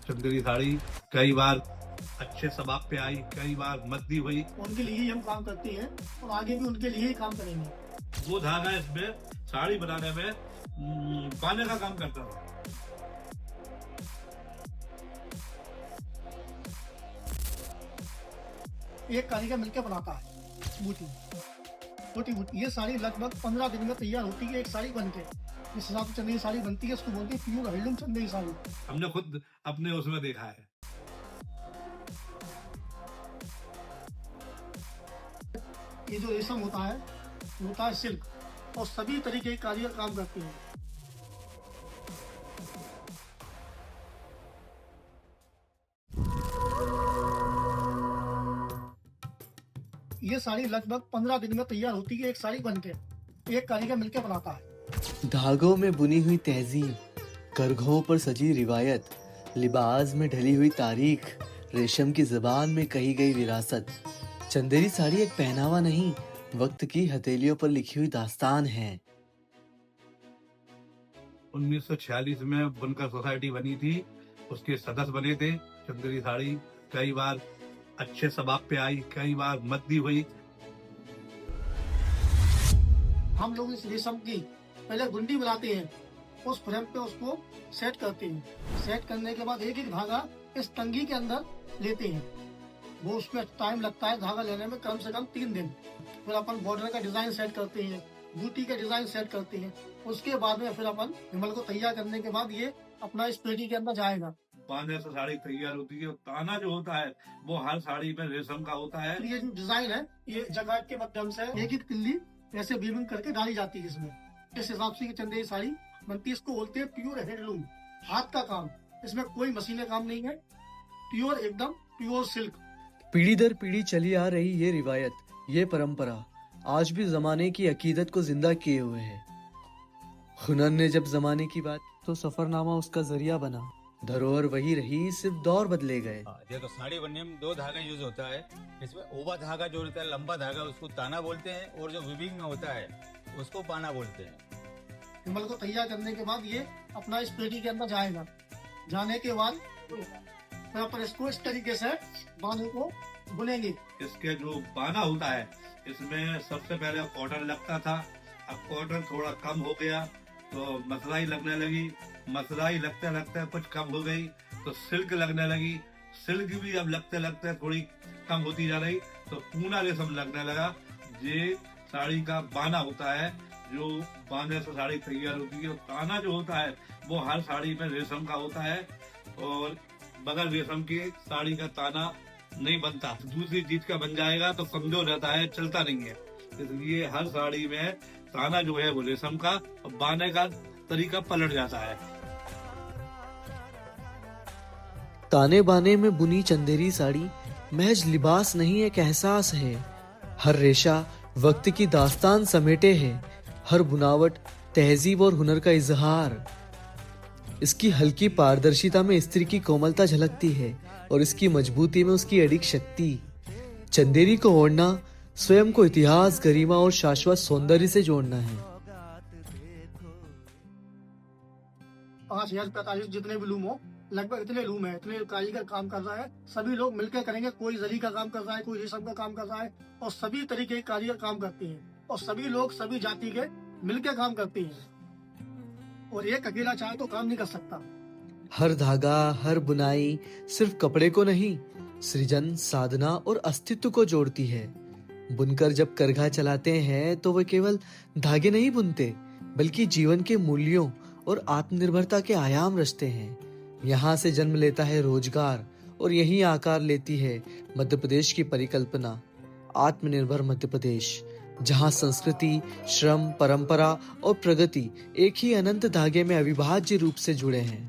चंदेरी साड़ी कई बार अच्छे स्वभाव पे आई, कई बार मद्दी हुई। उनके लिए ही हम काम करते हैं और आगे भी उनके लिए ही काम करेंगे। वो धागा इसमें साड़ी बनाने में पाने का काम करता था। एक कारीगर मिलकर बनाता है बूटी, छोटी बूटी। ये साड़ी लगभग 15 दिन में तैयार होती है, एक साड़ी बनके। इस हिसाब से चंदेरी साड़ी बनती है, इसको बोलते हैं प्योर हैंडलूम चंदेरी साड़ी। हमने खुद अपने उसमें देखा है। ये जो रेशम होता है सिल्क, और सभी तरीके के कारीगर काम करते हैं। ये साड़ी लगभग 15 दिन में तैयार होती है, एक साड़ी बनके। एक कारीगर मिलकर बनाता है। धागों में बुनी हुई तहजीब, करघों पर सजी रिवायत, लिबास में ढली हुई तारीख, रेशम की जुबान में कही गई विरासत। चंदेरी साड़ी एक पहनावा नहीं, वक्त की हथेलियों पर लिखी हुई दास्तान है। 1946 में बुनकर सोसाइटी बनी थी, उसके सदस्य बने थे। चंदेरी साड़ी कई बार अच्छे स्वभाव पे आई, कई बार मद्दी हुई। हम लोग इस रेशम की पहले गुंडी बनाते हैं, उस फ्रेम पे उसको सेट करते हैं। सेट करने के बाद एक एक धागा इस टंगी के अंदर लेते हैं। वो उसमें टाइम लगता है धागा लेने में, कम से कम 3 दिन। फिर अपन बॉर्डर का डिजाइन सेट करते हैं, बूटी का डिजाइन सेट करते हैं। उसके बाद में फिर अपन हिमल को तैयार करने के बाद ये अपना इस पेटी के अंदर जाएगा। बांधने से साड़ी तैयार होती है। ताना जो होता है वो हर साड़ी में रेशम का होता है। ये जो डिजाइन है, ये जगाट के माध्यम से एक एक तिल्ली ऐसे वीविंग करके डाली जाती है इसमें। इस हिसाब से चंदेरी साड़ी बनती है। इसको बोलते हैं प्योर हैंडलूम, हाथ का काम। इसमें कोई मशीने काम नहीं है, प्योर एकदम प्योर सिल्क। पीढ़ी दर पीढ़ी चली आ रही ये रिवायत, ये परंपरा आज भी जमाने की अकीदत को जिंदा किए हुए है। हुनर ने जब जमाने की बात तो सफरनामा उसका जरिया बना। धरोहर वही रही, सिर्फ दौर बदले गए। देखो साड़ी बनने में 2 धागा यूज होता है। इसमें ओवा धागा जो होता है, लंबा धागा, उसको ताना बोलते हैं, और जो विविंग में होता है उसको पाना बोलते हैं। हिमल को तैयार करने के बाद ये अपना इस पेटी के अंदर जाएगा। जाने के बाद फिर अपन इसको इस तरीके से बांधे को बुनेंगे। इसके जो बाना होता है, इसमें सबसे पहले कॉटन लगता था। अब कॉटन थोड़ा कम हो गया तो मसलाई लगने लगी। मसलाई लगते लगते कुछ कम हो गई तो सिल्क लगने लगी। सिल्क भी अब लगते लगते थोड़ी कम होती जा रही तो पूना रेशम लगने लगा। ये साड़ी का बाना होता है, जो बांधने से साड़ी तैयार होती है। ताना जो होता है वो हर साड़ी में रेशम का होता है, और बगैर रेशम की साड़ी का ताना नहीं बनता। दूसरी चीज का बन जाएगा तो कमजोर रहता है, चलता नहीं है। इसलिए हर साड़ी में ताना जो है वो रेशम का, और बाने का तरीका पलट जाता है। ताने बाने में बुनी चंदेरी साड़ी महज लिबास नहीं, एक एहसास है। हर रेशा वक्त की दास्तान समेटे है, हर बुनावट तहजीब और हुनर का इजहार। इसकी हल्की पारदर्शिता में स्त्री की कोमलता झलकती है, और इसकी मजबूती में उसकी अडिग शक्ति। चंदेरी को ओढ़ना स्वयं को इतिहास, गरिमा और शाश्वत सौंदर्य से जोड़ना है। 5045 जितने भी लूम हो, लगभग इतने लूम है, इतने कारीगर काम कर रहा है। सभी लोग मिलकर करेंगे। कोई जरी का काम कर रहा है, कोई रेशम का काम कर रहा है, और सभी तरीके के कारीगर काम करते हैं। और सभी लोग सभी जाति के मिलकर काम करते हैं, और एक अकेला चाहे तो काम नहीं कर सकता। हर धागा, हर बुनाई सिर्फ कपड़े को नहीं, सृजन, साधना और अस्तित्व को जोड़ती है। बुनकर जब करघा चलाते हैं तो वे केवल धागे नहीं बुनते, बल्कि जीवन के मूल्यों और आत्मनिर्भरता के आयाम रचते हैं। यहाँ से जन्म लेता है रोजगार, और यहीं आकार लेती है मध्य प्रदेश की परिकल्पना, आत्मनिर्भर मध्य प्रदेश, जहाँ संस्कृति, श्रम, परंपरा और प्रगति एक ही अनंत धागे में अविभाज्य रूप से जुड़े हैं।